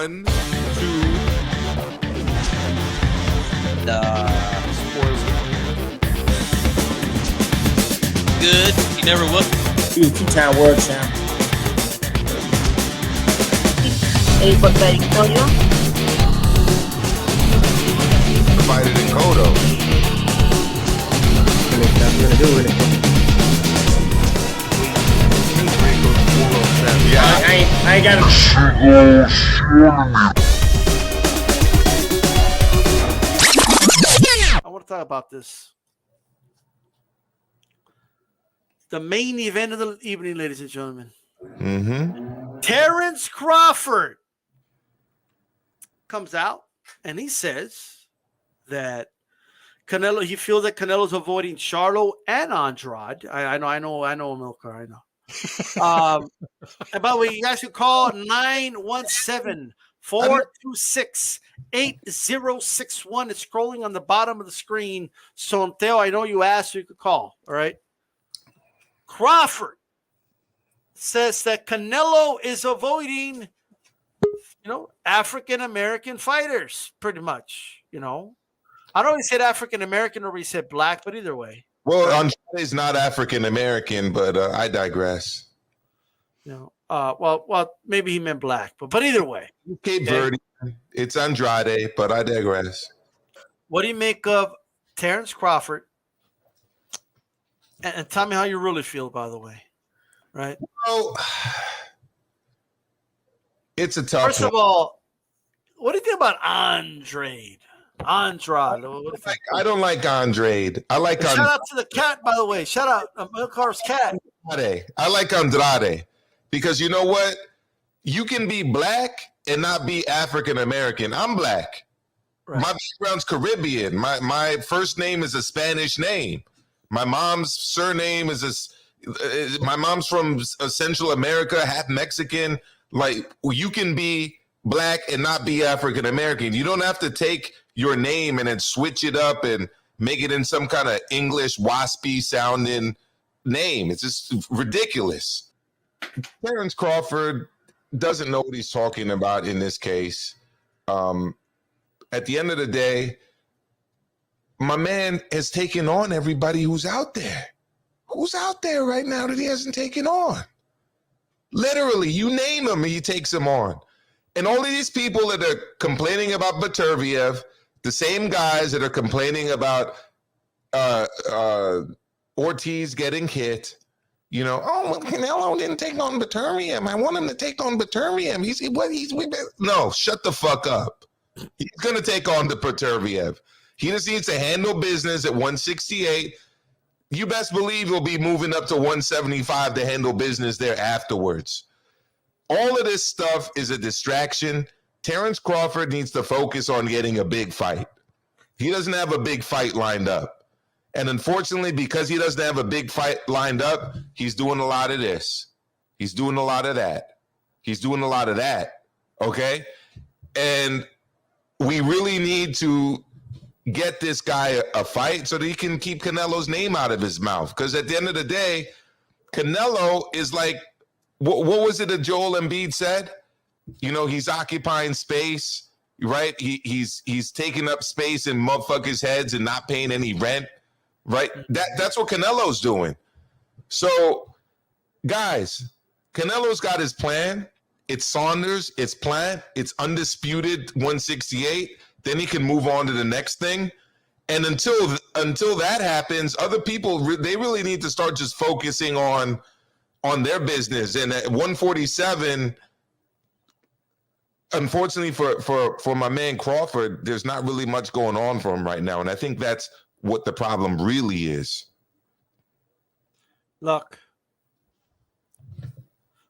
1, 2. Good. He never will. Two-time world champ. Fighted in Kodo. Yeah, I ain't got it. I want to talk about this. The main event of the evening, ladies and gentlemen. Mm-hmm. Terrence Crawford comes out and he says that he feels that Canelo's avoiding Charlo and Andrade. I know, Milker, I know. And by the way, you guys can call 917-426-8061. It's scrolling on the bottom of the screen. So, Theo, I know you asked, so you could call. All right. Crawford says that Canelo is avoiding, African American fighters, pretty much. I don't know if he said African American or he said black, but either way. Well, Andrade is not African American, but I digress. Well, maybe he meant black, but either way. Cape Verde, it's Andrade, but I digress. What do you make of Terrence Crawford? And tell me how you really feel, by the way. Right? Well, it's a tough First of all, what do you think about Andrade? I don't like Andrade. I like Shout out to the cat, by the way. Shout out Milcar's cat. I like Andrade because you know what? You can be black and not be African American. I'm black. Right. My background's Caribbean. My first name is a Spanish name. My mom's surname my mom's from Central America, half Mexican. Like, you can be black and not be African American. You don't have to take your name and then switch it up and make it in some kind of English waspy sounding name. It's just ridiculous. Terrence Crawford doesn't know what he's talking about in this case. At the end of the day, my man has taken on everybody who's out there. Who's out there right now that he hasn't taken on? Literally, you name him, he takes them on. And all of these people that are complaining about Benavidez, the same guys that are complaining about Ortiz getting hit, Canelo didn't take on Benavidez. I want him to take on Benavidez. No, shut the fuck up. He's going to take on the Benavidez. He just needs to handle business at 168. You best believe he'll be moving up to 175 to handle business there afterwards. All of this stuff is a distraction. Terrence Crawford needs to focus on getting a big fight. He doesn't have a big fight lined up. And unfortunately, because he doesn't have a big fight lined up, he's doing a lot of this. He's doing a lot of that. He's doing a lot of that. Okay? And we really need to get this guy a fight so that he can keep Canelo's name out of his mouth. Because at the end of the day, Canelo is like, what was it that Joel Embiid said? He's occupying space, right? He's taking up space in motherfuckers' heads and not paying any rent, right? That's what Canelo's doing. So, guys, Canelo's got his plan. It's Saunders, it's Plant, it's undisputed 168. Then he can move on to the next thing. And until that happens, other people, they really need to start just focusing on their business. And at 147, unfortunately for my man Crawford, there's not really much going on for him right now. And I think that's what the problem really is. Look,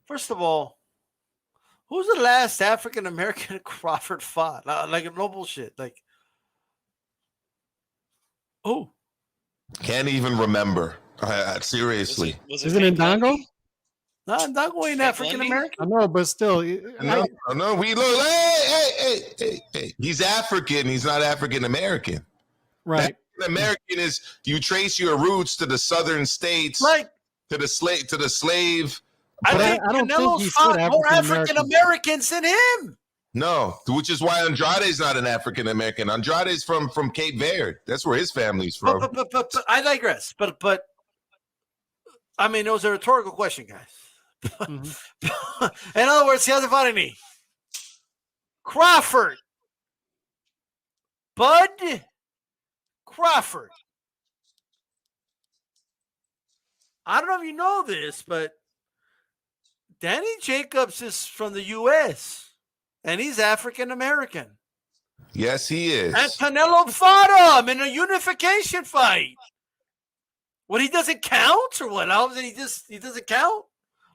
first of all, who's the last African American Crawford fought? Like, no bullshit. Like, who? Can't even remember. Seriously. Isn't it Dongo? No, Dongo ain't African American. I know, but still. No. We look. Hey. He's African. He's not African American. Right. African American is you trace your roots to the southern states, like to the slave. I think Canelo's fought more African Americans than him. No, which is why Andrade's not an African American. Andrade's from Cape Verde. That's where his family's from. But I digress. But I mean, it was a rhetorical question, guys. Mm-hmm. In other words, he hasn't fought any. Crawford. Bud Crawford. I don't know if you know this, but Danny Jacobs is from the U.S., and he's African American. Yes, he is. And Canelo fought him in a unification fight. What, he doesn't count or what? He doesn't count?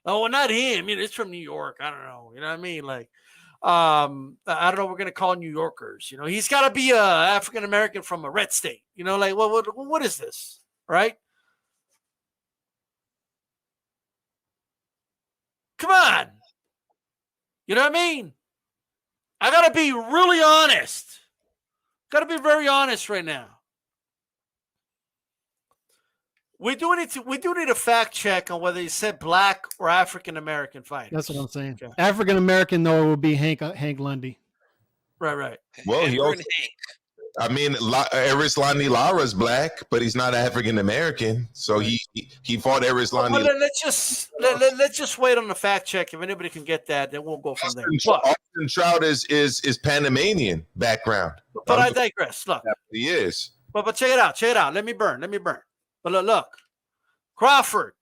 Oh, well, not him. You know, it's from New York. I don't know. You know what I mean? Like, I don't know. We're gonna call New Yorkers. You know, he's got to be a African American from a red state. You know, like what is this, right? Come on. You know what I mean? I got to be really honest. Got to be very honest right now. We do need a fact check on whether he said black or African American fighter. That's what I'm saying. Okay. African American, though, it would be Hank Lundy. Right. Well, he also, I mean, Erislandy Lara's black, but he's not African American. So he fought Erislandy. Well, let's just wait on the fact check. If anybody can get that, then we'll go from there. Austin Trout is Panamanian background. But I digress. Look, he is. But check it out. Check it out. Let me burn. But look. Crawford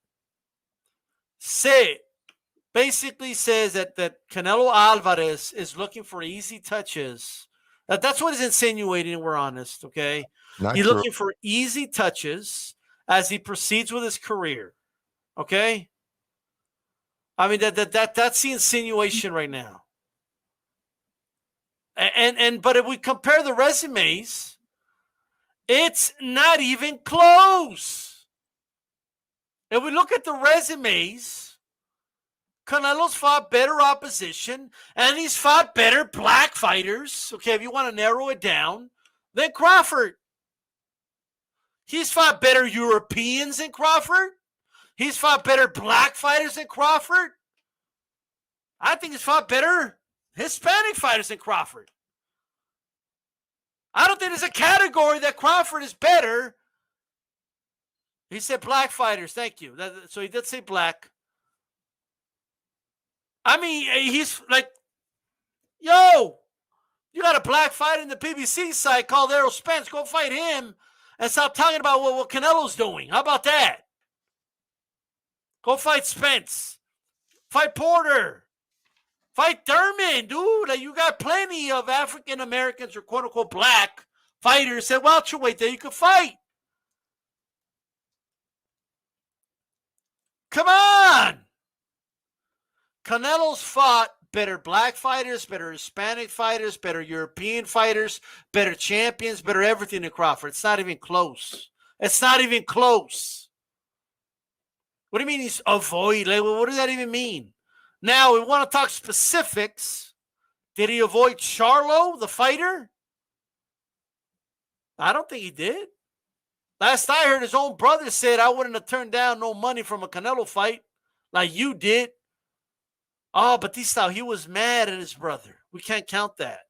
basically says that Canelo Alvarez is looking for easy touches. That's what he's insinuating. We're honest, okay? He's looking for easy touches as he proceeds with his career, okay? I mean that's the insinuation right now. But if we compare the resumes, it's not even close. If we look at the resumes, Canelo's fought better opposition, and he's fought better black fighters, okay, if you want to narrow it down, than Crawford. He's fought better Europeans than Crawford. He's fought better black fighters than Crawford. I think he's fought better Hispanic fighters than Crawford. I don't think there's a category that Crawford is better. He said black fighters. Thank you. So he did say black. I mean, he's like, yo, you got a black fighter in the PBC side called Errol Spence. Go fight him and stop talking about what Canelo's doing. How about that? Go fight Spence. Fight Porter. Fight Thurman, dude. Like, you got plenty of African Americans or quote unquote black fighters at welterweight that you could fight. Come on. Canelo's fought better black fighters, better Hispanic fighters, better European fighters, better champions, better everything than Crawford. It's not even close. It's not even close. What do you mean he's avoid? Like, what does that even mean? Now, we want to talk specifics. Did he avoid Charlo, the fighter? I don't think he did. Last I heard, his own brother said, I wouldn't have turned down no money from a Canelo fight like you did. Oh, Batista, he was mad at his brother. We can't count that.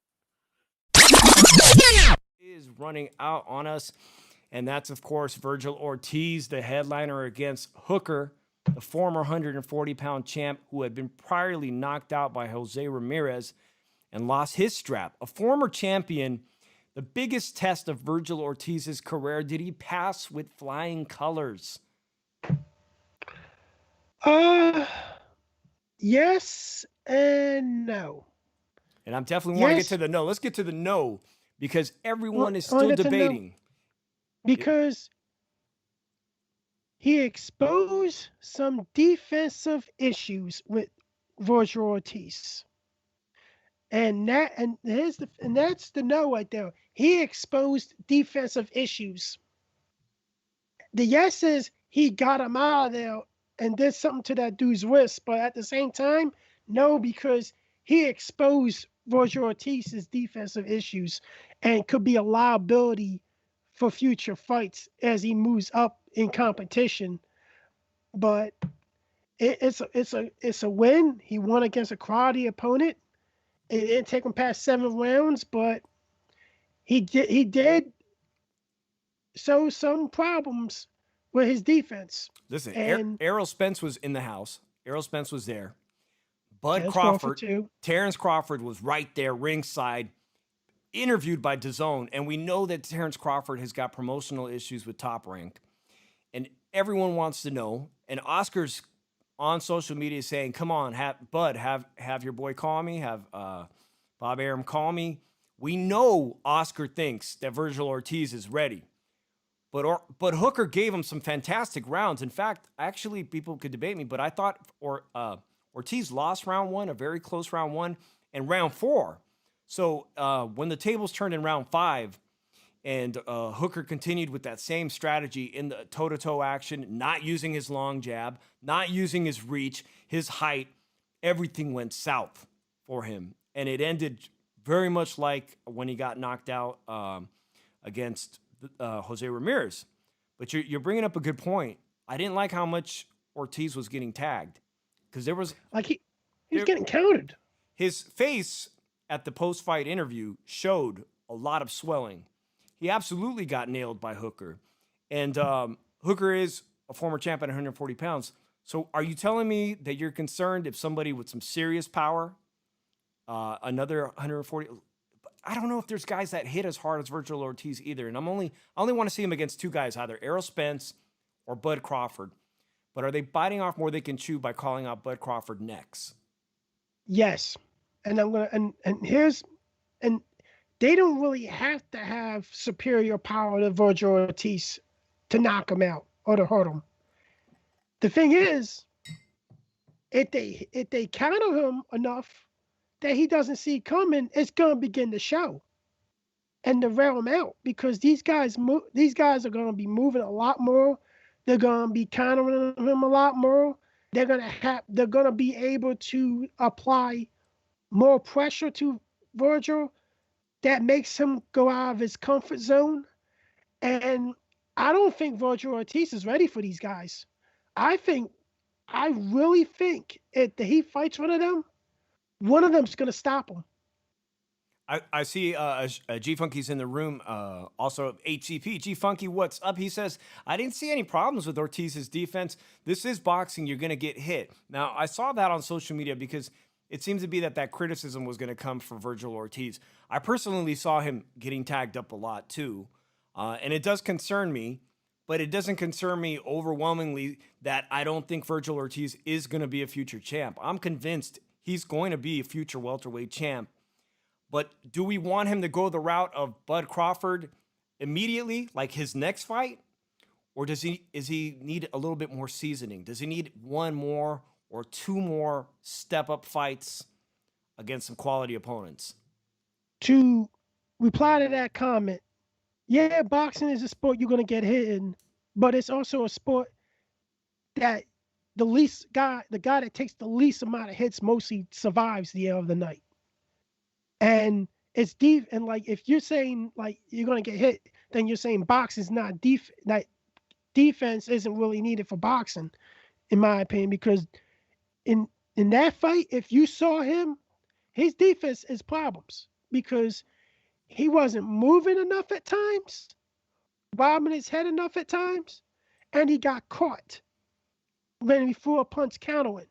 Is running out on us, and that's, of course, Vergil Ortiz, the headliner against Hooker, the former 140-pound champ who had been priorly knocked out by Jose Ramirez and lost his strap. A former champion, the biggest test of Vergil Ortiz's career. Did he pass with flying colors? Yes and no. And I'm definitely want to get to the no. Let's get to the no, because everyone is still debating. Because he exposed some defensive issues with Vergil Ortiz. And that's the no right there. He exposed defensive issues. The yes is he got him out of there and did something to that dude's wrist, but at the same time, no, because he exposed Vergil Ortiz's defensive issues and could be a liability for future fights as he moves up in competition. But it's a win. He won against a quality opponent, It didn't take him past 7 rounds, but he did show some problems with his defense. Listen, And Errol Spence was in the house. Errol Spence was there. Bud Terrence Crawford, too. Terrence Crawford was right there ringside, interviewed by DAZN, and we know that Terrence Crawford has got promotional issues with Top Rank, and everyone wants to know. And Oscar's on social media saying, "Come on, have your boy call me, have Bob Arum call me." We know Oscar thinks that Vergil Ortiz is ready, but Hooker gave him some fantastic rounds. In fact, actually, people could debate me, but I thought Ortiz lost round 1, a very close round 1, and round 4. So when the tables turned in round 5 and Hooker continued with that same strategy in the toe-to-toe action, not using his long jab, not using his reach, his height, everything went south for him. And it ended very much like when he got knocked out against Jose Ramirez. But you're bringing up a good point. I didn't like how much Ortiz was getting tagged, because there was Like he's getting counted. his face at the post-fight interview showed a lot of swelling. He absolutely got nailed by Hooker. And Hooker is a former champ at 140 pounds. So are you telling me that you're concerned if somebody with some serious power, another 140, I don't know if there's guys that hit as hard as Vergil Ortiz either. And I only want to see him against 2 guys, either Errol Spence or Bud Crawford. But are they biting off more they can chew by calling out Bud Crawford next? Yes. And I'm gonna and they don't really have to have superior power to Vergil Ortiz to knock him out or to hurt him. The thing is, if they counter him enough that he doesn't see coming, it's gonna begin to show and to rail him out, because these guys are gonna be moving a lot more. They're gonna be countering him a lot more. They're gonna be able to apply more pressure to Vergil that makes him go out of his comfort zone. And I don't think Vergil Ortiz is ready for these guys. I really think if he fights one of them's going to stop him. I see G Funky's in the room. Also, HCP G Funky, what's up? He says, I didn't see any problems with Ortiz's defense. This is boxing. You're going to get hit. Now, I saw that on social media because it seems to be that criticism was going to come for Vergil Ortiz. I personally saw him getting tagged up a lot too. And it does concern me, but it doesn't concern me overwhelmingly that I don't think Vergil Ortiz is going to be a future champ. I'm convinced he's going to be a future welterweight champ. But do we want him to go the route of Bud Crawford immediately, like his next fight? Or is he need a little bit more seasoning? Does he need 1 more or 2 more step-up fights against some quality opponents? To reply to that comment, yeah, boxing is a sport you're going to get hit in, but it's also a sport that the guy that takes the least amount of hits mostly survives the end of the night. And it's deep. And like, if you're saying like you're going to get hit, then you're saying boxing's not defense isn't really needed for boxing, in my opinion, because in that fight, if you saw him, his defense is problems because he wasn't moving enough at times, bobbing his head enough at times, and he got caught when he threw a punch countering.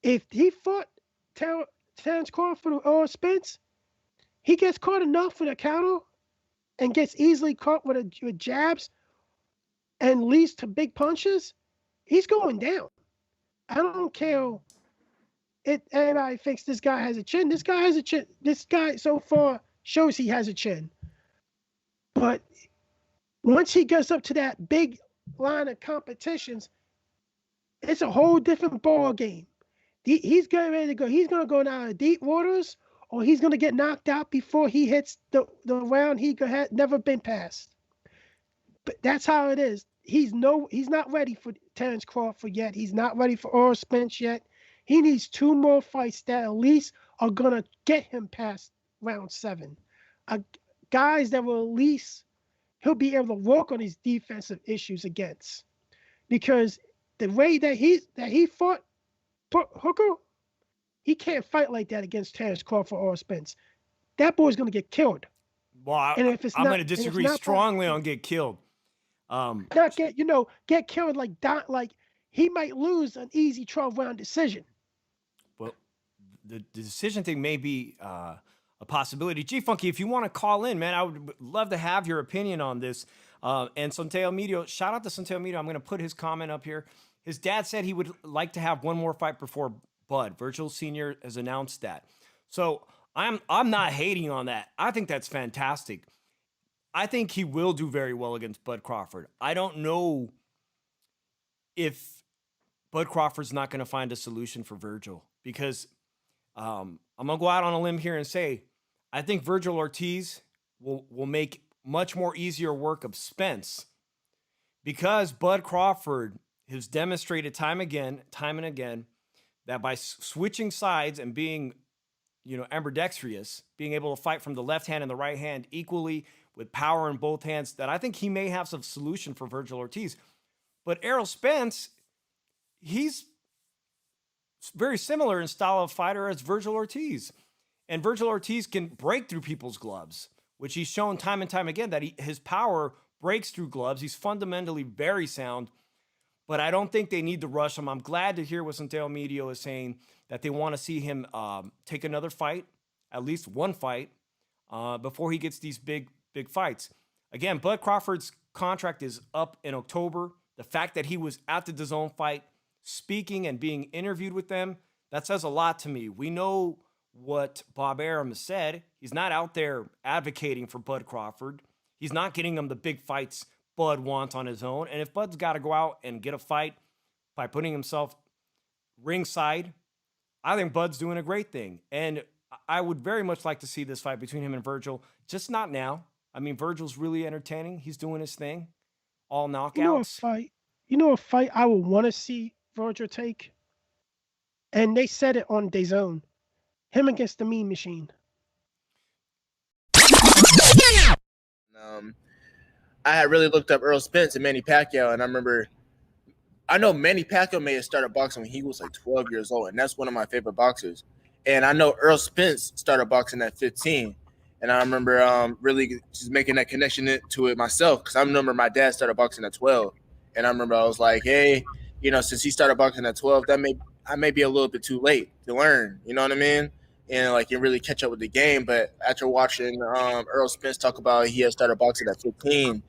If he fought Terrence Crawford or Spence, he gets caught enough with a counter and gets easily caught with jabs and leads to big punches, he's going down. I don't care if everybody thinks this guy has a chin. This guy has a chin. This guy so far shows he has a chin. But once he gets up to that big line of competitions, it's a whole different ball game. He's getting ready to go. He's going to go down to deep waters, or he's going to get knocked out before he hits the round he had never been past. But that's how it is. He's not ready for Terrence Crawford yet. He's not ready for Errol Spence yet. He needs 2 more fights that at least are going to get him past round 7. Guys that will at least he'll be able to work on his defensive issues against. Because the way that he fought Hooker, He can't fight like that against Terrence Crawford or Spence. That boy's gonna get killed. Well, And if it's I'm not, going to disagree strongly on get killed. not get killed like he might lose an easy 12-round decision. Well, the decision thing may be a possibility. G Funky, if you want to call in, man, I would love to have your opinion on this. And Santiago Medio, shout out to Santiago Medio. I'm going to put his comment up here. His dad said he would like to have one more fight before Bud. Vergil Sr. has announced that. So I'm not hating on that. I think that's fantastic. I think he will do very well against Bud Crawford. I don't know if Bud Crawford's not going to find a solution for Vergil, because I'm going to go out on a limb here and say I think Vergil Ortiz will make much more easier work of Spence, because Bud Crawford has demonstrated time and again, that by switching sides and being, ambidextrous, being able to fight from the left hand and the right hand equally with power in both hands, that I think he may have some solution for Vergil Ortiz. But Errol Spence, he's very similar in style of fighter as Vergil Ortiz. And Vergil Ortiz can break through people's gloves, which he's shown time and time again that his power breaks through gloves. He's fundamentally very sound, but I don't think they need to rush him. I'm glad to hear what Santiago Medio is saying, that they want to see him take another fight, at least one fight, before he gets these big fights. Again, Bud Crawford's contract is up in October. The fact that he was at the DAZN fight, speaking and being interviewed with them, that says a lot to me. We know what Bob Arum said. He's not out there advocating for Bud Crawford. He's not getting him the big fights Bud wants on his own. And if Bud's got to go out and get a fight by putting himself ringside, I think Bud's doing a great thing. And I would very much like to see this fight between him and Vergil, just not now. I mean, Virgil's really entertaining. He's doing his thing. All knockouts. You know a fight I would want to see Vergil take? And they said it on DAZN. Him against the Mean Machine. I had really looked up Errol Spence and Manny Pacquiao, and I know Manny Pacquiao may have started boxing when he was like 12 years old, and that's one of my favorite boxers. And I know Errol Spence started boxing at 15. And I remember really just making that connection to it myself, because I remember my dad started boxing at 12. And I remember I was like, hey, since he started boxing at 12, I may be a little bit too late to learn, you know what I mean? And like, you really catch up with the game. But after watching Errol Spence talk about he had started boxing at 15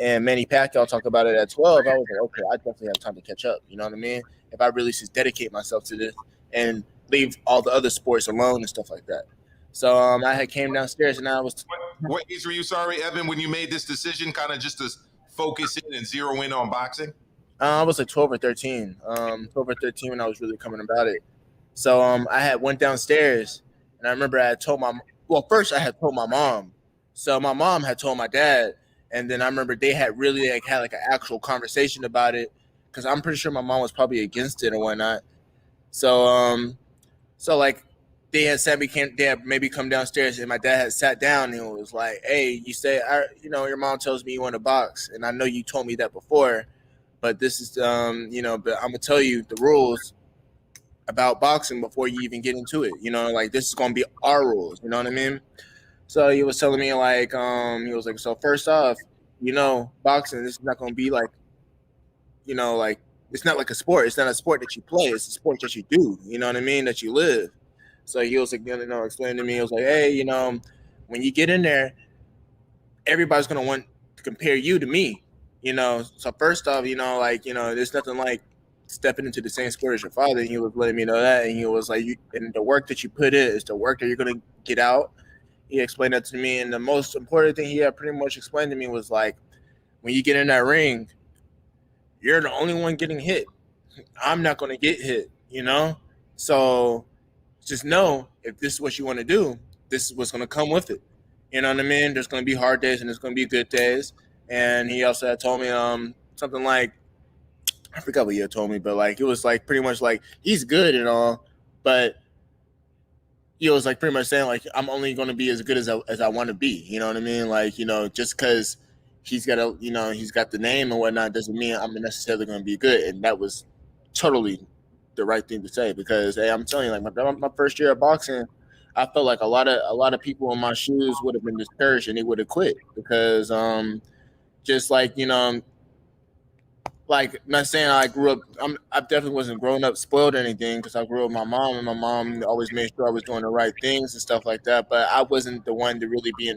and Manny Pacquiao talk about it at 12, I was like, okay, I definitely have time to catch up, you know what I mean? If I really just dedicate myself to this and leave all the other sports alone and stuff like that. So I had came downstairs and I was. What age were you, sorry, Evan, when you made this decision, kind of just to focus in and zero in on boxing? I was like 12 or 13. 12 or 13 when I was really coming about it. So I had went downstairs and I remember I had told first I had told my mom. So my mom had told my dad, and then I remember they had really had like an actual conversation about it, because I'm pretty sure my mom was probably against it or whatnot. So like. They had maybe come downstairs, and my dad had sat down and was like, hey, you say, your mom tells me you want to box, and I know you told me that before, but this is, but I'm going to tell you the rules about boxing before you even get into it. Like, this is going to be our rules. You know what I mean? So he was telling me, like, he was like, so first off, boxing, this is not going to be like, like, it's not like a sport. It's not a sport that you play. It's a sport that you do. You know what I mean? That you live. So he was like, explaining to me, he was like, hey, when you get in there, everybody's going to want to compare you to me, So first off, there's nothing like stepping into the same sport as your father. And he was letting me know that. And he was like, and the work that you put in is the work that you're going to get out. He explained that to me. And the most important thing he had pretty much explained to me was like, when you get in that ring, you're the only one getting hit. I'm not going to get hit, So just know, if this is what you want to do, this is what's going to come with it. You know what I mean? There's going to be hard days and there's going to be good days. And he also had told me something like, I forgot what he had told me, but like, it was like pretty much like, he's good and all, but he was like pretty much saying like, I'm only going to be as good as I want to be. You know what I mean? Like, just because he's got he's got the name and whatnot doesn't mean I'm necessarily going to be good. And that was totally the right thing to say because hey, I'm telling you, like my first year of boxing, I felt like a lot of people in my shoes would have been discouraged and they would have quit because just like like not saying I grew up. I definitely wasn't growing up spoiled or anything because I grew up with my mom, and my mom always made sure I was doing the right things and stuff like that. But I wasn't the one to really be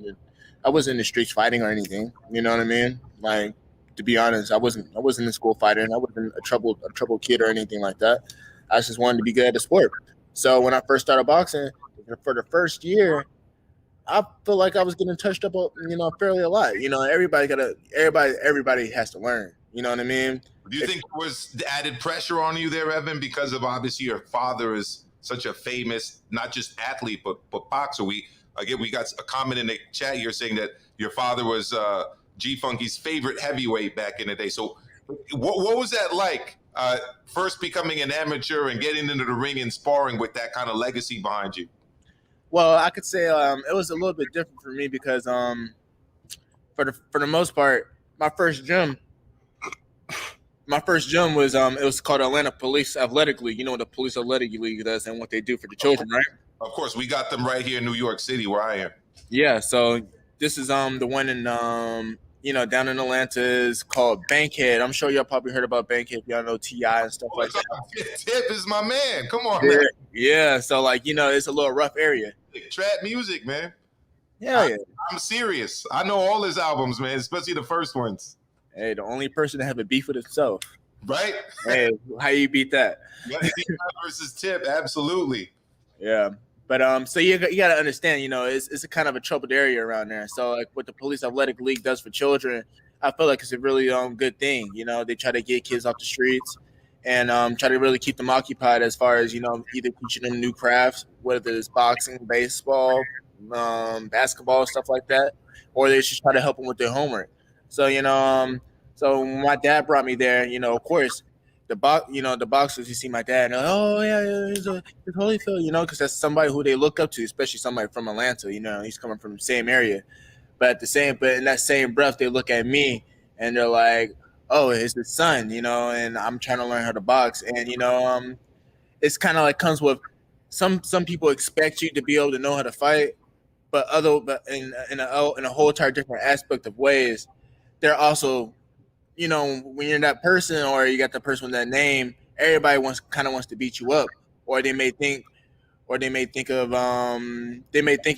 I wasn't in the streets fighting or anything. You know what I mean? Like to be honest, I wasn't in school fighting. I wasn't a troubled kid or anything like that. I just wanted to be good at the sport. So when I first started boxing, for the first year, I feel like I was getting touched up, fairly a lot. Everybody has to learn. You know what I mean? Do you think there was added pressure on you there, Evan, because of obviously your father is such a famous, not just athlete, but boxer? We got a comment in the chat here saying that your father was G Funky's favorite heavyweight back in the day. So what was that like? First becoming an amateur and getting into the ring and sparring with that kind of legacy behind you? Well, I could say it was a little bit different for me because for the most part, my first gym was it was called Atlanta Police Athletic League. You know what the Police Athletic League does and what they do for the children, right? Of course, we got them right here in New York City where I am. Yeah, so this is the one in down in Atlanta is called Bankhead. I'm sure y'all probably heard about Bankhead. Y'all know T.I. and stuff like that. Tip is my man. Come on, man. Yeah, so like it's a little rough area. Trap music, man. Yeah. I'm serious. I know all his albums, man, especially the first ones. Hey, the only person to have a beef with himself. Right? Hey, how you beat that? Versus Tip, absolutely. Yeah. But so you got to understand, it's a kind of a troubled area around there. So like what the Police Athletic League does for children, I feel like it's a really good thing. They try to get kids off the streets and try to really keep them occupied as far as either teaching them new crafts, whether it's boxing, baseball, basketball, stuff like that, or they just try to help them with their homework. So so when my dad brought me there, of course. The boxers, you see my dad, and oh yeah, he's Holyfield, because that's somebody who they look up to, especially somebody from Atlanta. He's coming from the same area, but in that same breath, they look at me and they're like, oh, it's his son, and I'm trying to learn how to box, and it's kind of like comes with some people expect you to be able to know how to fight, but in a whole entire different aspect of ways, they're also. When you're that person or you got the person with that name, everybody wants to beat you up, or they may think of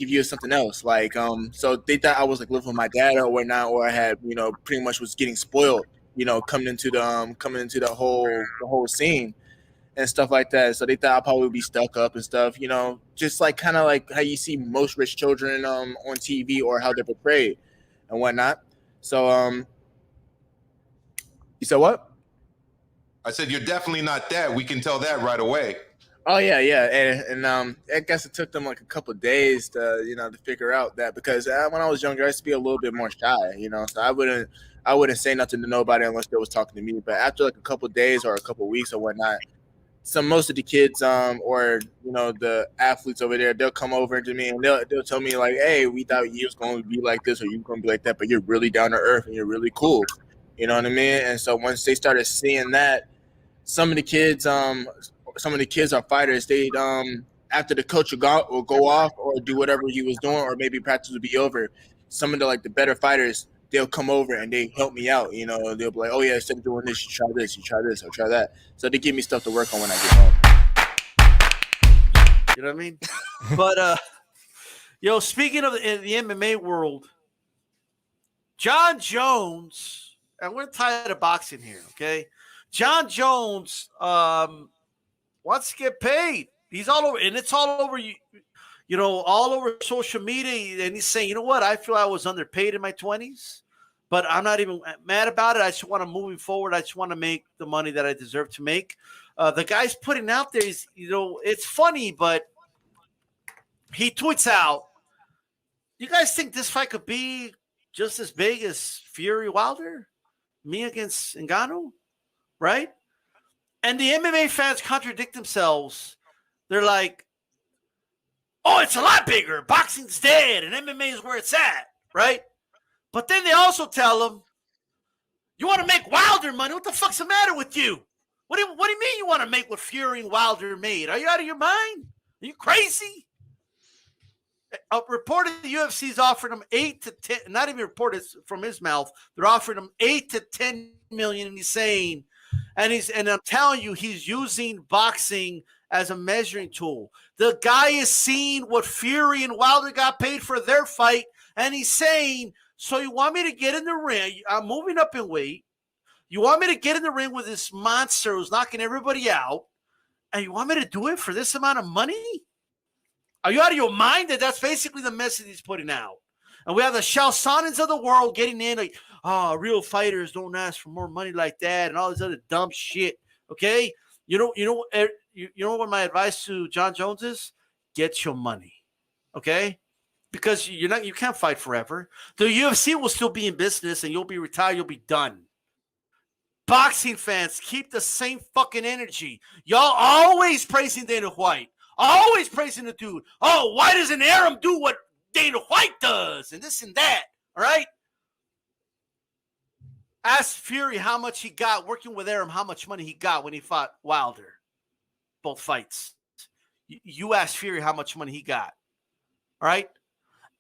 you as something else. Like so they thought I was like living with my dad or whatnot, or I had pretty much was getting spoiled, coming into the whole scene and stuff like that. So they thought I'd probably be stuck up and stuff, just like kind of like how you see most rich children on TV or how they're portrayed and whatnot. So you said what? I said you're definitely not that. We can tell that right away. Oh yeah, and I guess it took them like a couple of days to to figure out that because when I was younger, I used to be a little bit more shy, so I wouldn't say nothing to nobody unless they was talking to me. But after like a couple of days or a couple of weeks or whatnot, most of the kids or the athletes over there, they'll come over to me and they'll tell me like, hey, we thought you was going to be like this or you were going to be like that, but you're really down to earth and you're really cool. You know what I mean? And so once they started seeing that, some of the kids are fighters. They after the coach will go off or do whatever he was doing, or maybe practice will be over. Some of the better fighters, they'll come over and they help me out. They'll be like, oh yeah, instead of doing this, you try this, or try that. So they give me stuff to work on when I get home. You know what I mean? But speaking of the MMA world, John Jones. I'm going to tie it to boxing here, okay? John Jones wants to get paid. He's all over, and it's all over all over social media. And he's saying, you know what? I feel I was underpaid in my 20s, but I'm not even mad about it. I just want to moving forward. I just want to make the money that I deserve to make. The guy's putting out there is, it's funny, but he tweets out, you guys think this fight could be just as big as Fury Wilder? Me against Ngannou, right? And the MMA fans contradict themselves. They're like, oh, it's a lot bigger. Boxing's dead and MMA is where it's at, right? But then they also tell them, you want to make Wilder money? What the fuck's the matter with you? What do you mean you want to make what Fury and Wilder made? Are you out of your mind? Are you crazy? A report of the UFC's offered him 8 to 10, not even reported from his mouth. They're offering him 8 to 10 million, and he's saying, and I'm telling you, he's using boxing as a measuring tool. The guy is seeing what Fury and Wilder got paid for their fight, and he's saying, so you want me to get in the ring? I'm moving up in weight. You want me to get in the ring with this monster who's knocking everybody out, and you want me to do it for this amount of money? Are you out of your mind? That's basically the message he's putting out. And we have the Shao Sonens of the world getting in like, real fighters don't ask for more money like that and all this other dumb shit. Okay? You know what my advice to John Jones is? Get your money. Okay? Because you can't fight forever. The UFC will still be in business and you'll be retired, you'll be done. Boxing fans, keep the same fucking energy. Y'all always praising Dana White. Always praising the dude. Oh, why doesn't Arum do what Dana White does? And this and that. All right? Ask Fury how much he got working with Arum, how much money he got when he fought Wilder. Both fights. You ask Fury how much money he got. All right?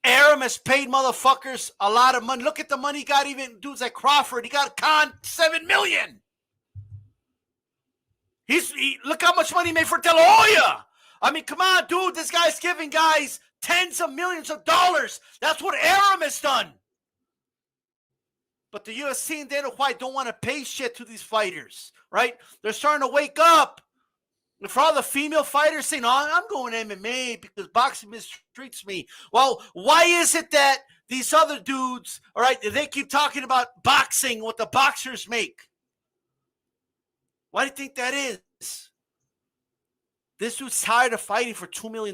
Arum has paid motherfuckers a lot of money. Look at the money he got, even dudes like Crawford. He got Khan $7 million. Look how much money he made for De La Hoya. I mean, come on, dude. This guy's giving guys tens of millions of dollars. That's what Arum has done. But the UFC and Dana White don't want to pay shit to these fighters, right? They're starting to wake up. And for all the female fighters saying, I'm going MMA because boxing mistreats me. Well, why is it that these other dudes, all right, they keep talking about boxing, what the boxers make? Why do you think that is? This dude's tired of fighting for $2 million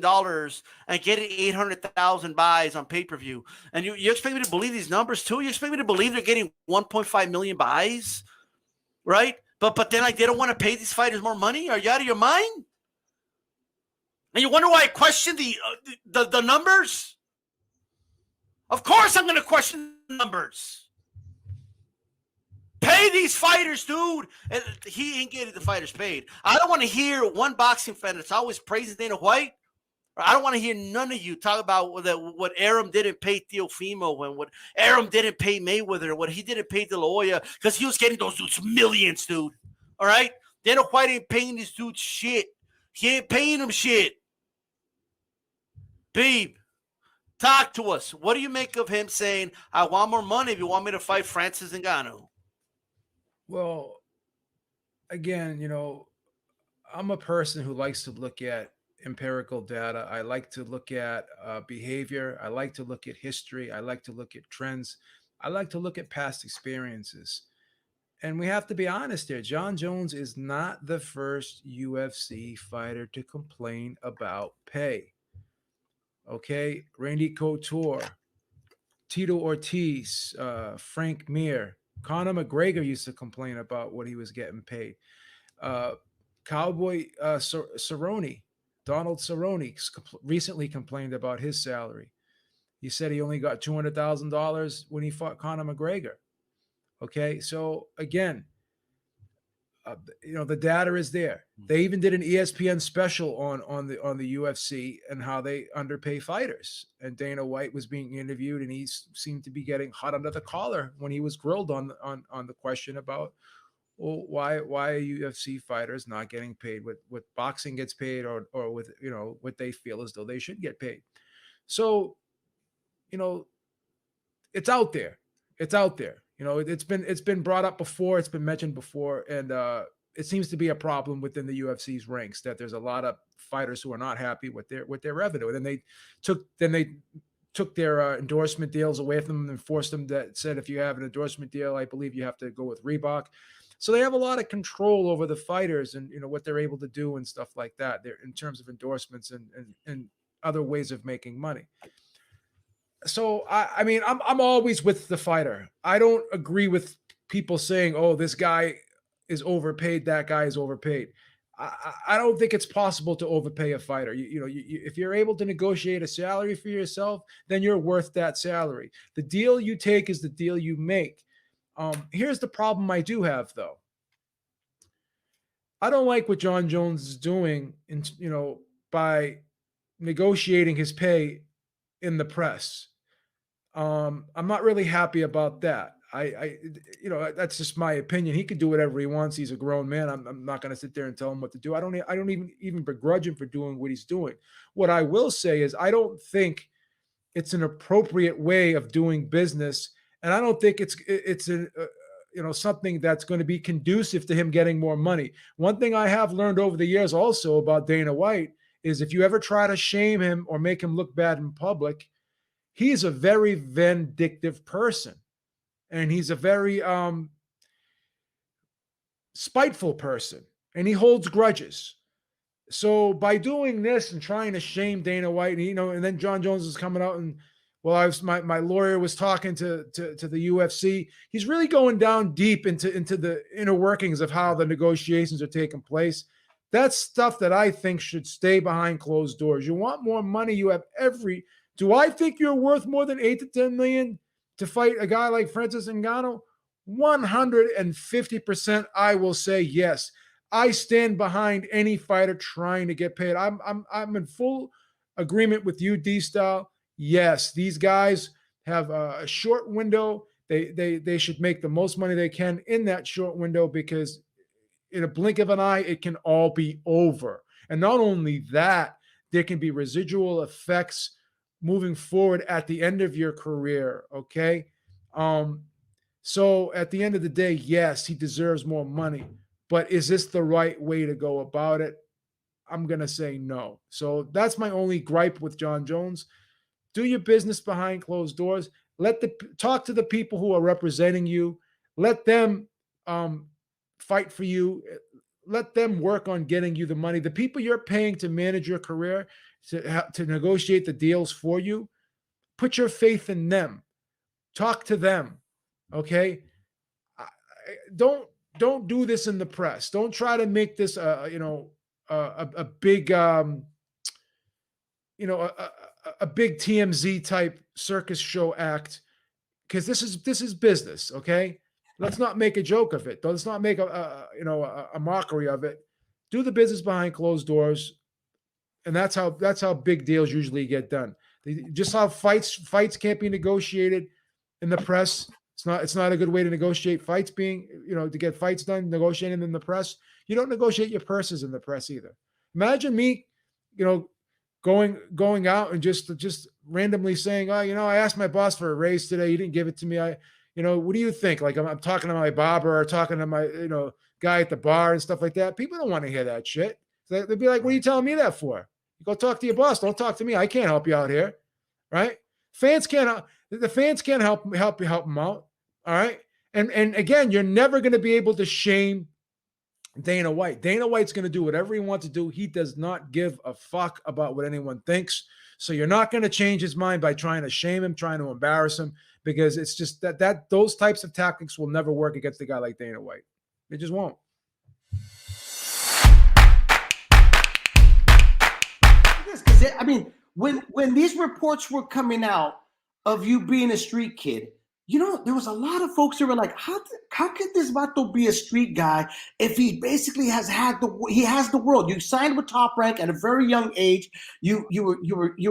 and getting 800,000 buys on pay-per-view. And you expect me to believe these numbers too? You expect me to believe they're getting 1.5 million buys? Right? But then they don't want to pay these fighters more money? Are you out of your mind? And you wonder why I question the numbers? Of course I'm going to question the numbers. Pay these fighters, dude. And he ain't getting the fighters paid. I don't want to hear one boxing fan that's always praising Dana White. I don't want to hear none of you talk about what Arum didn't pay Teofimo and what Arum didn't pay Mayweather, what he didn't pay De La Hoya, because he was getting those dudes millions, dude. All right? Dana White ain't paying these dudes shit. He ain't paying them shit. Babe, talk to us. What do you make of him saying, I want more money if you want me to fight Francis Ngannou? Well, again, I'm a person who likes to look at empirical data. I like to look at behavior. I like to look at history. I like to look at trends. I like to look at past experiences. And we have to be honest here. John Jones is not the first UFC fighter to complain about pay. Okay? Randy Couture, Tito Ortiz, Frank Mir. Conor McGregor used to complain about what he was getting paid. Cowboy Cerrone, Donald Cerrone, recently complained about his salary. He said he only got $200,000 when he fought Conor McGregor. Okay, so again, the data is there. They even did an ESPN special on the UFC and how they underpay fighters. And Dana White was being interviewed, and he seemed to be getting hot under the collar when he was grilled on the question about, well, why are UFC fighters not getting paid what boxing gets paid, or with what they feel as though they should get paid. So, it's out there. It's out there. It's been brought up before. It's been mentioned before, and it seems to be a problem within the UFC's ranks that there's a lot of fighters who are not happy with their revenue. And then they took their endorsement deals away from them and forced them, that said, if you have an endorsement deal, I believe you have to go with Reebok. So they have a lot of control over the fighters and what they're able to do and stuff like that. They're in terms of endorsements and other ways of making money. So I mean, I'm always with the fighter. I don't agree with people saying, "Oh, this guy is overpaid. That guy is overpaid." I don't think it's possible to overpay a fighter. If you're able to negotiate a salary for yourself, then you're worth that salary. The deal you take is the deal you make. Here's the problem I do have, though. I don't like what John Jones is doing, by negotiating his pay in the press. I'm not really happy about that. That's just my opinion. He could do whatever he wants. He's a grown man. I'm not going to sit there and tell him what to do. I don't even begrudge him for doing what he's doing. What I will say is I don't think it's an appropriate way of doing business, and I don't think it's something that's going to be conducive to him getting more money. One thing I have learned over the years also about Dana White is if you ever try to shame him or make him look bad in public, he's a very vindictive person, and he's a very spiteful person, and he holds grudges. So by doing this and trying to shame Dana White, and then John Jones is coming out and, well, my lawyer was talking to the UFC. He's really going down deep into the inner workings of how the negotiations are taking place. That's stuff that I think should stay behind closed doors. You want more money, you have every. Do I think you're worth more than 8 to 10 million to fight a guy like Francis Ngannou? 150%. I will say yes. I stand behind any fighter trying to get paid. I'm in full agreement with you, D-Style. Yes, these guys have a short window. They should make the most money they can in that short window, because in a blink of an eye, it can all be over. And not only that, there can be residual effects moving forward at the end of your career, okay? So at the end of the day, yes, he deserves more money. But is this the right way to go about it? I'm going to say no. So that's my only gripe with John Jones. Do your business behind closed doors. Talk to the people who are representing you. Let them fight for you. Let them work on getting you the money. The people you're paying to manage your career, to negotiate the deals for you, put your faith in them. Talk to them, okay? Don't do this in the press. Don't try to make this a big a big TMZ type circus show act, because this is business, okay? Let's not make a joke of it. Let's not make a mockery of it. Do the business behind closed doors, and that's how big deals usually get done. Just how fights can't be negotiated in the press. It's not a good way to negotiate fights to get fights done, negotiating in the press. You don't negotiate your purses in the press either. Imagine me, going out and just randomly saying, I asked my boss for a raise today. He didn't give it to me. What do you think? Like I'm talking to my barber or talking to my, guy at the bar and stuff like that. People don't want to hear that shit. So they'd be like, what are you telling me that for? You go talk to your boss. Don't talk to me. I can't help you out here. Right? The fans can't help them out. All right. And again, you're never going to be able to shame Dana White. Dana White's going to do whatever he wants to do. He does not give a fuck about what anyone thinks. So you're not going to change his mind by trying to shame him, trying to embarrass him, because it's just that those types of tactics will never work against a guy like Dana White. They just won't. Because when these reports were coming out of you being a street kid, there was a lot of folks who were like, how could this vato be a street guy if he basically has the world? You signed with Top Rank at a very young age. You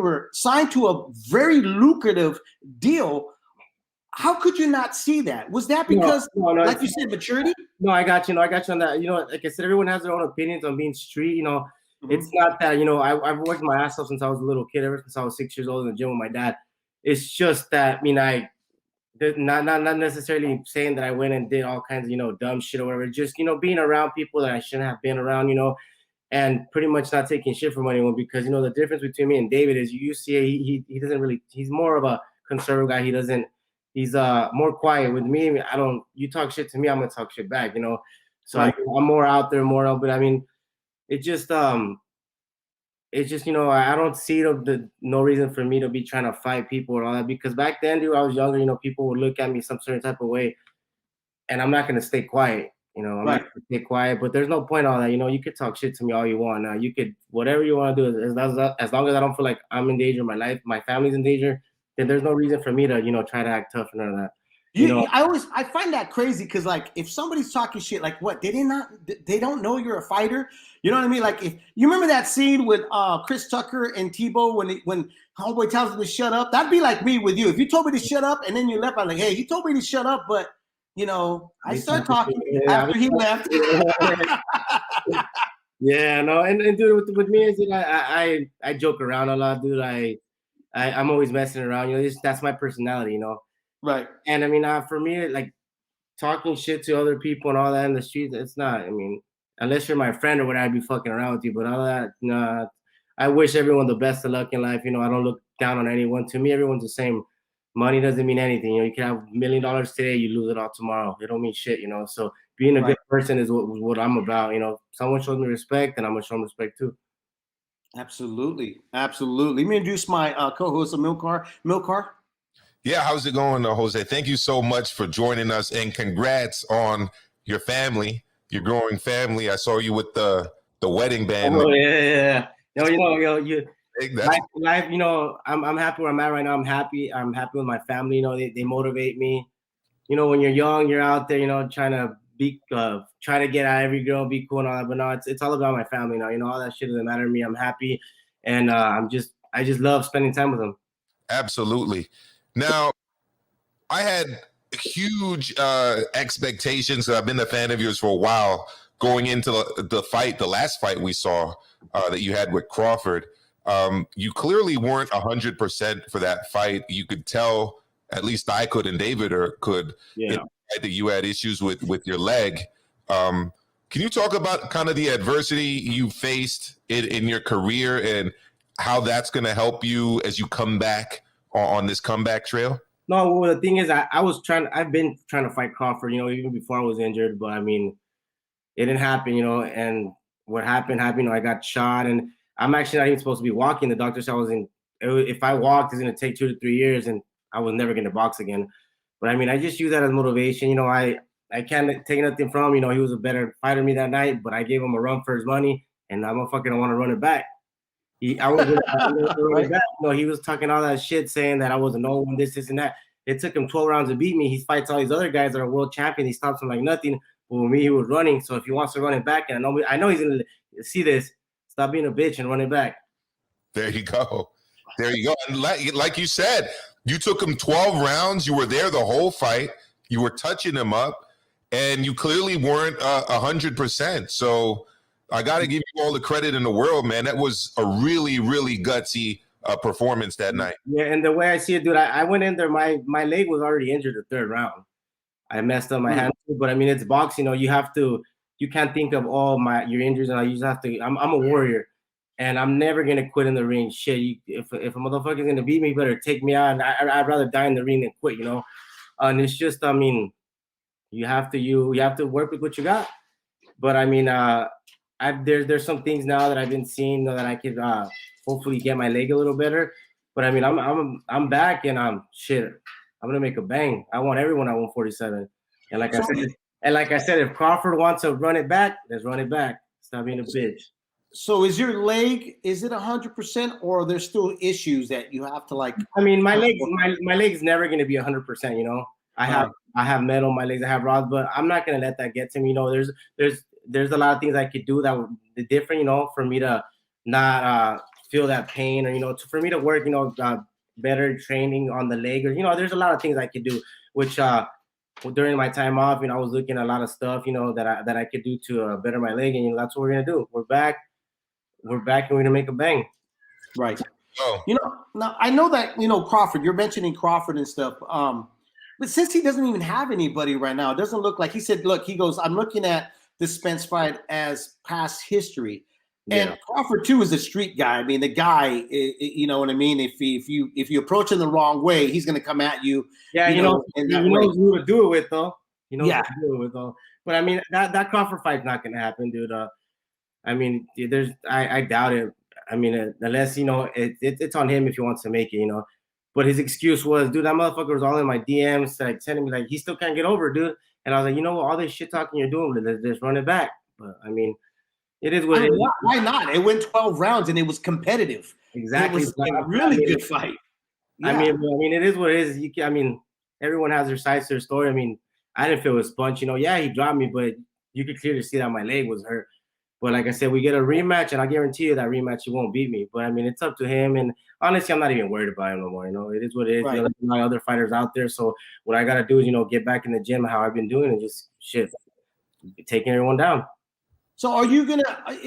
were signed to a very lucrative deal. How could you not see that? Was that because, like you said, maturity? No, I got you. I got you on that. Like I said, everyone has their own opinions on being street. It's not that, I've worked my ass off since I was a little kid, ever since I was 6 years old in the gym with my dad. It's just that, not necessarily saying that I went and did all kinds of, dumb shit or whatever. Just, being around people that I shouldn't have been around, and pretty much not taking shit from anyone, because, the difference between me and David is you see he doesn't really, he's more of a conservative guy. He's more quiet. With me, you talk shit to me, I'm going to talk shit back, So right. I'm more out there, more open. It's just, I don't see no reason for me to be trying to fight people or all that, because back then, dude, I was younger, people would look at me some certain type of way, and I'm not going to stay quiet, I'm not going to stay quiet, but there's no point in all that, you could talk shit to me all you want. Now, you could, whatever you want to do, as long as I don't feel like I'm in danger, my life, my family's in danger, then there's no reason for me to, try to act tough and none of that. I find that crazy because like if somebody's talking shit, like what they don't know you're a fighter. You know what I mean? Like if you remember that scene with Chris Tucker and Tebow when Homeboy tells him to shut up, that'd be like me with you. If you told me to shut up and then you left, I'm like, hey, he told me to shut up, but I start talking after he left. Yeah, no, and dude, with me is I joke around a lot, dude. I'm always messing around. That's my personality, Right. And I mean, for me, like talking shit to other people and all that in the streets, it's not. I mean, unless you're my friend or whatever, I'd be fucking around with you. But all that, nah. I wish everyone the best of luck in life. I don't look down on anyone. To me, everyone's the same. Money doesn't mean anything. You can have $1 million today, you lose it all tomorrow. It don't mean shit. So being a good person is what I'm about. Someone shows me respect, and I'm gonna show them respect too. Absolutely. Let me introduce my co-host, Milcar. Yeah, how's it going, Jose? Thank you so much for joining us, and congrats on your family, your growing family. I saw you with the wedding band. Oh yeah. Life. I'm happy where I'm at right now. I'm happy with my family. They motivate me. When you're young, you're out there, trying to get at every girl, be cool and all that. But no, it's all about my family now. All that shit doesn't matter to me. I'm happy, and I just love spending time with them. Absolutely. Now, I had huge expectations. I've been a fan of yours for a while going into the last fight we saw that you had with Crawford. You clearly weren't 100% for that fight. You could tell, at least I could, and David could, that you had issues with your leg. Can you talk about kind of the adversity you faced in your career and how that's going to help you as you come back on this comeback trail? No, well, the thing is, I've been trying to fight Crawford, even before I was injured, but I mean, it didn't happen, and what happened, I got shot, and I'm actually not even supposed to be walking. The doctor said if I walked, it's going to take 2 to 3 years, and I was never going to box again. But I mean, I just use that as motivation. I can't take nothing from him. He was a better fighter than me that night, but I gave him a run for his money, and I'm fucking want to run it back. I was run it back. He was talking all that shit, saying that I wasn't no one, this and that. It took him 12 rounds to beat me. He fights all these other guys that are world champions. He stops them like nothing. But with me, he was running. So if he wants to run it back, and I know he's gonna see this, stop being a bitch and run it back. There you go. And like you said, you took him 12 rounds. You were there the whole fight. You were touching him up, and you clearly weren't 100%. So I got to give you all the credit in the world, man. That was a really, really gutsy performance that night. Yeah, and the way I see it, dude, I went in there. My leg was already injured the third round. I messed up my hand, but I mean, it's boxing. You can't think of all your injuries, and you just have to. I'm a warrior, and I'm never gonna quit in the ring. Shit, if a motherfucker's gonna beat me, you better take me out. And I'd rather die in the ring than quit, And it's just, I mean, you have to work with what you got. But I mean, there's some things now that I've been seeing that I could hopefully get my leg a little better. But I mean, I'm back, and I'm gonna make a bang. I want everyone at 147. And like I said, if Crawford wants to run it back, let's run it back. Stop being a bitch. So is your leg, is it 100%, or are there still issues that you have to like? I mean, my leg's never gonna be 100%. I have metal in my legs, I have rods, but I'm not gonna let that get to me. There's a lot of things I could do that would be different, for me to not feel that pain, or for me to work, better training on the leg, or there's a lot of things I could do, which during my time off, I was looking at a lot of stuff, that I could do to better my leg, and that's what we're gonna do. We're back, and we're gonna make a bang. Right. Oh. Now I know that Crawford. You're mentioning Crawford and stuff. But since he doesn't even have anybody right now, it doesn't look like he said. Look, he goes, I'm looking at the Spence fight as past history. And Crawford too is a street guy. I mean, the guy, you know what I mean. If you approach him the wrong way, he's going to come at you. Yeah, you know who to do it with, though. Who to do it with, though. But I mean, that Crawford fight's not going to happen, dude. I mean, I doubt it. I mean, unless it's on him if he wants to make it, But his excuse was, dude, that motherfucker was all in my DMs, like sending me like he still can't get over, dude. And I was like, all this shit talking you're doing, let's just run it back. But I mean. It is what it is. Why not? It went 12 rounds and it was competitive. Exactly. It was a really good fight. Yeah. I mean, it is what it is. everyone has their sides to their story. I mean, I didn't feel his punch. You know, yeah, he dropped me, but you could clearly see that my leg was hurt. But like I said, we get a rematch, and I guarantee you that rematch, he won't beat me. But I mean, it's up to him. And honestly, I'm not even worried about him no more. You know, it is what it is. Right. You know, there's a lot of other fighters out there. So what I got to do is, you know, get back in the gym how I've been doing and just taking everyone down. So are you gonna?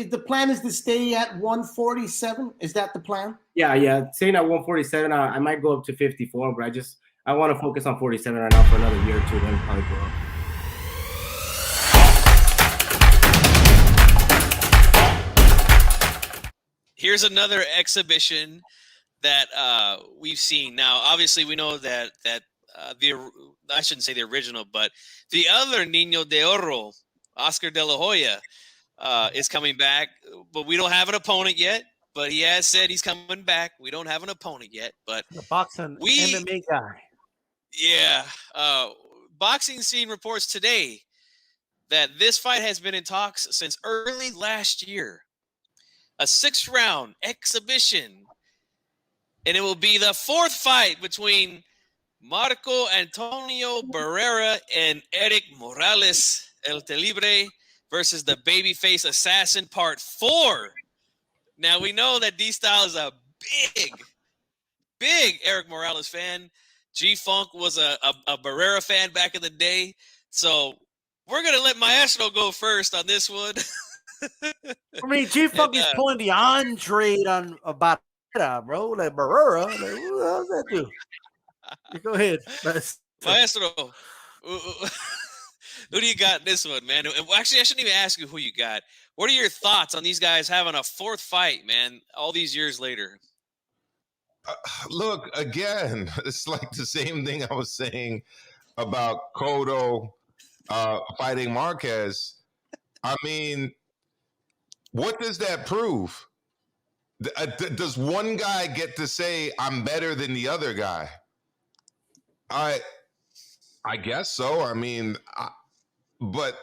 The plan is to stay at 147. Is that the plan? Yeah. Staying at 147, I might go up to 54, but I want to focus on 47 right now for another year or two. Then probably go up. Here's another exhibition that we've seen. Now, obviously, we know that I shouldn't say the original, but the other Niño de Oro, Oscar De La Hoya, is coming back. But we don't have an opponent yet. But he has said he's coming back. We don't have an opponent yet. But The boxing MMA guy. yeah, boxing scene reports today that this fight has been in talks since early last year. A 6-round exhibition. And it will be the 4th fight between Marco Antonio Barrera and Eric Morales El Telibre versus the Babyface Assassin Part 4. Now, we know that D-Style is a big Eric Morales fan. G-Funk was a Barrera fan back in the day. So we're going to let Maestro go first on this one. I mean, G-Funk is pulling the Andre on Barrera, bro. Like Barrera. Like, who the hell does that do? Go ahead. Maestro, who do you got in this one, man? Actually, I shouldn't even ask you who you got. What are your thoughts on these guys having a 4th fight, man, all these years later? Look, again, it's like the same thing I was saying about Cotto fighting Marquez. I mean, what does that prove? Does one guy get to say, I'm better than the other guy? I guess so. I mean, but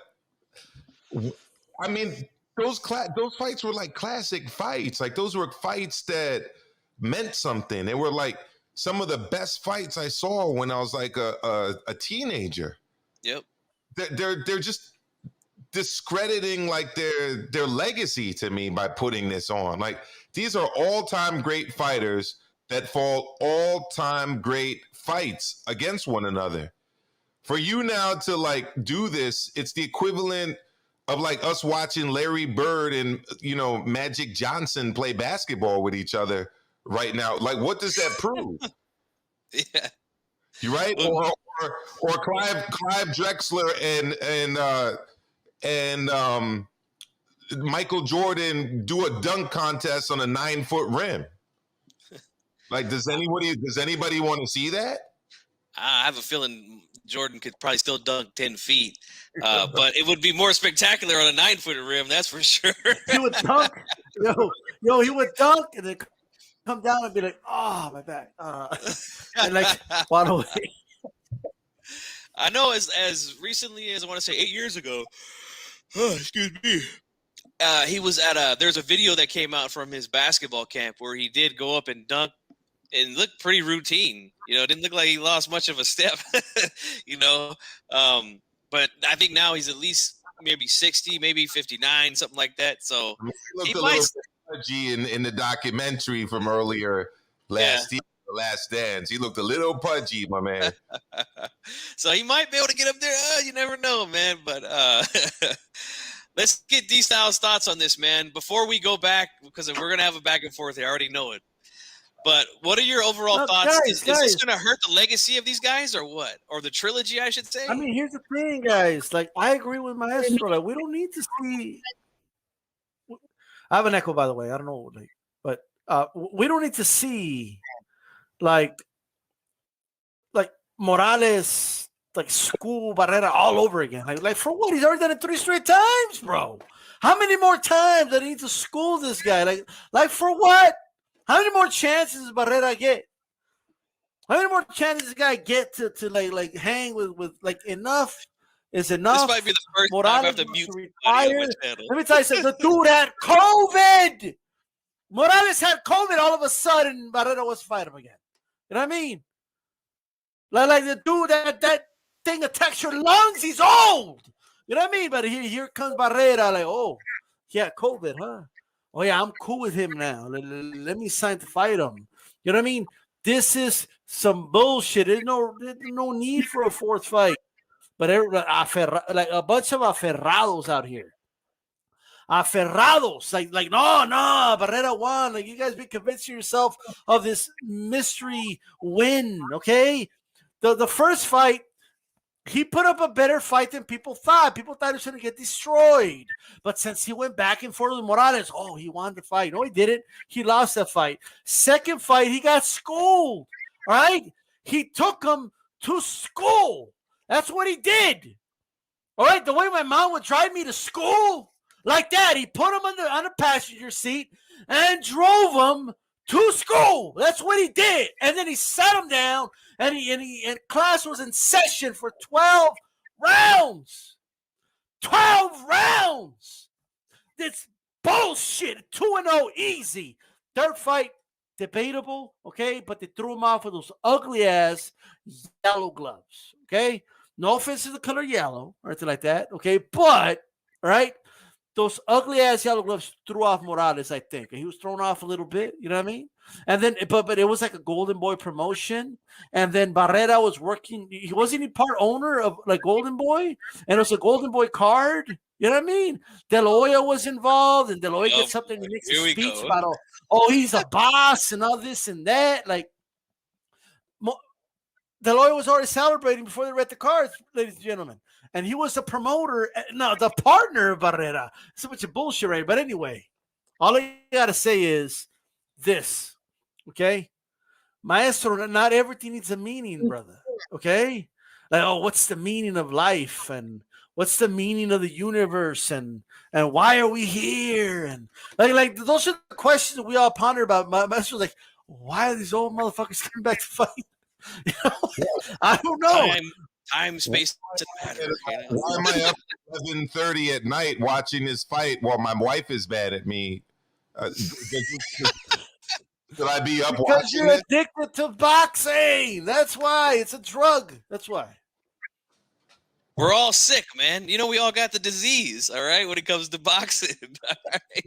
I mean, those fights were like classic fights. Like those were fights that meant something. They were like some of the best fights I saw when I was like a teenager. Yep. They're just discrediting like their legacy to me by putting this on. Like these are all-time great fighters that fought all-time great fights against one another. For you now to like do this, it's the equivalent of like us watching Larry Bird and, you know, Magic Johnson play basketball with each other right now. Like, what does that prove? Yeah. You right? Or Clive Drexler and Michael Jordan do a dunk contest on a 9-foot rim. Like, does anybody want to see that? I have a feeling Jordan could probably still dunk 10 feet, but it would be more spectacular on a 9-foot rim, that's for sure. He would dunk. Yo, he would dunk and then come down and be like, oh, my back. And like, walk away. I know as recently as I want to say 8 years ago, excuse me, he was at there's a video that came out from his basketball camp where he did go up and dunk and looked pretty routine. You know, it didn't look like he lost much of a step, you know. But I think now he's at least maybe 60, maybe 59, something like that. So he looked a little pudgy in the documentary from earlier last year, The Last Dance. He looked a little pudgy, my man. So he might be able to get up there. You never know, man. But let's get D-Style's thoughts on this, man. Before we go back, because we're going to have a back and forth here. I already know it. But what are your overall thoughts? Is this going to hurt the legacy of these guys or what? Or the trilogy, I should say? I mean, here's the thing, guys. Like, I agree with Maestro. Like, we don't need to see – I have an echo, by the way. I don't know. Like, but we don't need to see, like Morales, like, school Barrera all over again. Like for what? He's already done it 3 straight times, bro. How many more times do they need to school this guy? Like for what? How many more chances does Barrera get? How many more chances does this guy get to like hang with like enough is enough? This might be the first Morales time I have to mute retire. Let me tell you something. The dude had COVID. Morales had COVID. All of a sudden, Barrera was fighting him again. You know what I mean? Like the dude that thing attacks your lungs. He's old. You know what I mean? But here comes Barrera. Like, oh, yeah, COVID, huh? Oh yeah, I'm cool with him now. Let me sign to fight him. You know what I mean? This is some bullshit. There's no need for a fourth fight. But like a bunch of aferrados out here. Aferrados. Like no, Barrera won. Like, you guys be convincing yourself of this mystery win, okay? The first fight, he put up a better fight than people thought. People thought he was going to get destroyed. But since he went back and forth with Morales, he won the fight. No, he didn't. He lost that fight. Second fight, he got schooled. All right? He took him to school. That's what he did. All right? The way my mom would drive me to school, like that. He put him on the passenger seat and drove him to school. That's what he did. And then he sat him down, and class was in session for 12 rounds. 12 rounds. It's bullshit. 2-0 easy. Third fight, debatable, okay? But they threw him off with those ugly ass yellow gloves, okay? No offense to the color yellow or anything like that, okay? But, all right, those ugly ass yellow gloves threw off Morales, I think. And he was thrown off a little bit, you know what I mean? And then, but it was like a Golden Boy promotion. And then Barrera was working. He wasn't part owner of like Golden Boy, and it was a Golden Boy card. You know what I mean? De La Hoya was involved, and De La Hoya gets something. He makes a speech about, he's a boss and all this and that. Like, De La Hoya was already celebrating before they read the cards, ladies and gentlemen. And he was the promoter, no, the partner of Barrera. It's a bunch of bullshit, right? But anyway, all I got to say is this, okay? Maestro, not everything needs a meaning, brother, okay? Like, what's the meaning of life? And what's the meaning of the universe? And why are we here? And like those are the questions that we all ponder about. Maestro's like, why are these old motherfuckers coming back to fight? You know? I don't know. Time, space doesn't matter. Why am I up at 11:30 at night watching this fight while my wife is mad at me? Should I be up because watching you're this? addicted to boxing. That's why. It's a drug. That's why. We're all sick, man. You know, we all got the disease, all right, when it comes to boxing. All right?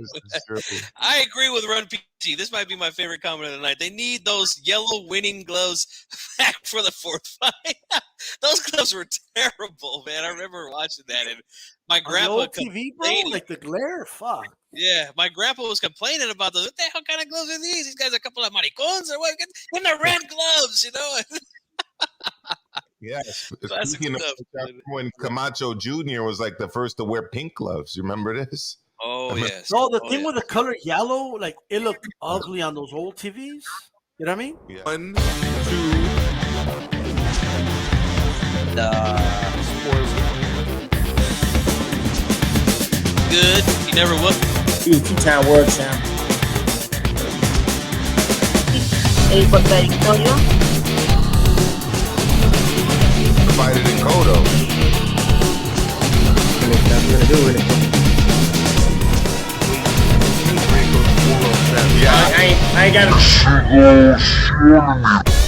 I agree with Run PG. This might be my favorite comment of the night. They need those yellow winning gloves back for the fourth fight. Those gloves were terrible, man. I remember watching that. And my grandpa TV, bro, like the glare, fuck. Yeah, my grandpa was complaining about those. What the hell kind of gloves are these? These guys are a couple of maricons or what? Get the red gloves, you know? Yes. Speaking of when Camacho Jr. was like the first to wear pink gloves. You remember this? Oh, yes. No, the thing with the color yellow, like it looked ugly on those old TVs. You know what I mean? Yeah. 1, 2. Good. He never would. Two-time world champ. El contradictorio. Fighted in Kodo. Yeah, I ain't got it.